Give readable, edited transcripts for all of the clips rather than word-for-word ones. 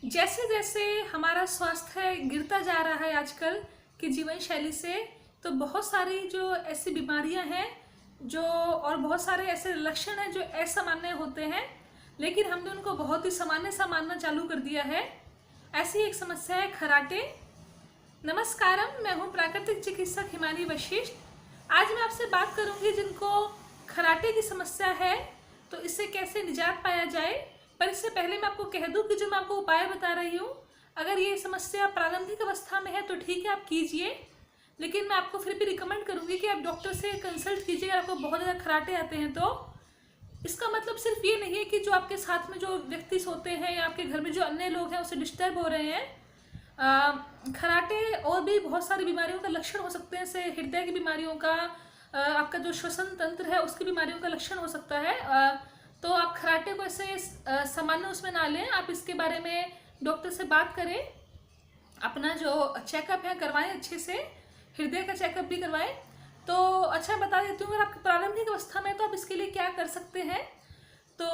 जैसे जैसे हमारा स्वास्थ्य गिरता जा रहा है आजकल की जीवन शैली से, तो बहुत सारी जो ऐसी बीमारियां हैं जो और बहुत सारे ऐसे लक्षण हैं जो असामान्य होते हैं, लेकिन हमने उनको बहुत ही सामान्य सा मानना चालू कर दिया है। ऐसी एक समस्या है खराटे। नमस्कारम, मैं हूँ प्राकृतिक चिकित्सक हिमानी वशिष्ठ। आज मैं आपसे बात करूँगी जिनको खराटे की समस्या है तो इससे कैसे निजात पाया जाए। पर इससे पहले मैं आपको कह दूं कि जो मैं आपको उपाय बता रही हूँ, अगर ये समस्या प्रारंभिक अवस्था में है तो ठीक है, आप कीजिए, लेकिन मैं आपको फिर भी रिकमेंड करूँगी कि आप डॉक्टर से कंसल्ट कीजिए। अगर आपको बहुत ज़्यादा खराटे आते हैं तो इसका मतलब सिर्फ ये नहीं है कि जो आपके साथ में जो व्यक्ति सोते हैं या आपके घर में जो अन्य लोग हैं उससे डिस्टर्ब हो रहे हैं। खराटे और भी बहुत सारी बीमारियों का लक्षण हो सकते हैं, जैसे हृदय की बीमारियों का, आपका जो श्वसन तंत्र है उसकी बीमारियों का लक्षण हो सकता है। तो आप खराटे को ऐसे सामान्य उसमें ना लें, आप इसके बारे में डॉक्टर से बात करें, अपना जो चेकअप है करवाएं, अच्छे से हृदय का चेकअप भी करवाएं। तो अच्छा, बता देती हूँ, अगर आपकी प्रारंभिक अवस्था में तो आप इसके लिए क्या कर सकते हैं। तो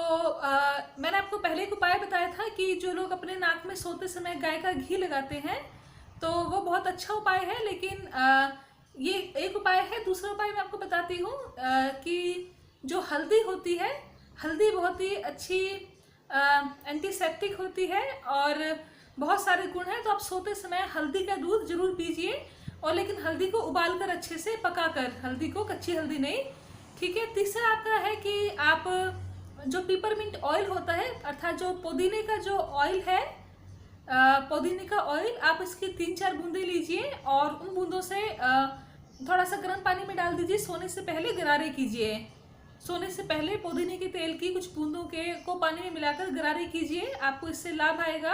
मैंने आपको पहले एक उपाय बताया था कि जो लोग अपने नाक में सोते समय गाय का घी लगाते हैं तो वो बहुत अच्छा उपाय है, लेकिन ये एक उपाय है। दूसरा उपाय मैं आपको बताती हूँ कि जो हल्दी होती है, हल्दी बहुत ही अच्छी एंटीसेप्टिक होती है और बहुत सारे गुण हैं। तो आप सोते समय हल्दी का दूध जरूर पीजिए, और लेकिन हल्दी को उबाल कर अच्छे से पकाकर, हल्दी को, कच्ची हल्दी नहीं, ठीक है। तीसरा आपका है कि आप जो पिपरमिंट ऑयल होता है, अर्थात जो पुदीने का जो ऑयल है, पुदीने का ऑयल, आप इसकी 3-4 बूंदे लीजिए और उन बूंदों से थोड़ा सा गर्म पानी में डाल दीजिए। सोने से पहले गरारे कीजिए। सोने से पहले पुदीने के तेल की कुछ बूंदों को पानी में मिलाकर गरारे कीजिए, आपको इससे लाभ आएगा।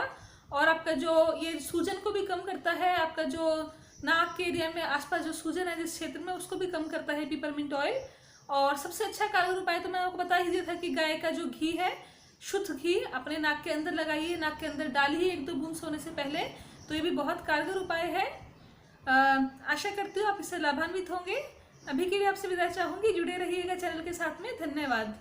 और आपका जो ये सूजन को भी कम करता है, आपका जो नाक के एरिया में आसपास जो सूजन है जिस क्षेत्र में, उसको भी कम करता है पिपरमिंट ऑयल। और सबसे अच्छा कारगर उपाय तो मैं आपको बता ही दिया था कि गाय का जो घी है, शुद्ध घी, अपने नाक के अंदर लगाइए, नाक के अंदर डालिए 1-2 बूंद सोने से पहले। तो ये भी बहुत कारगर उपाय है। आशा करती हूँ आप इससे लाभान्वित होंगे। अभी के लिए आपसे विदा चाहूँगी। जुड़े रहिएगा चैनल के साथ में। धन्यवाद।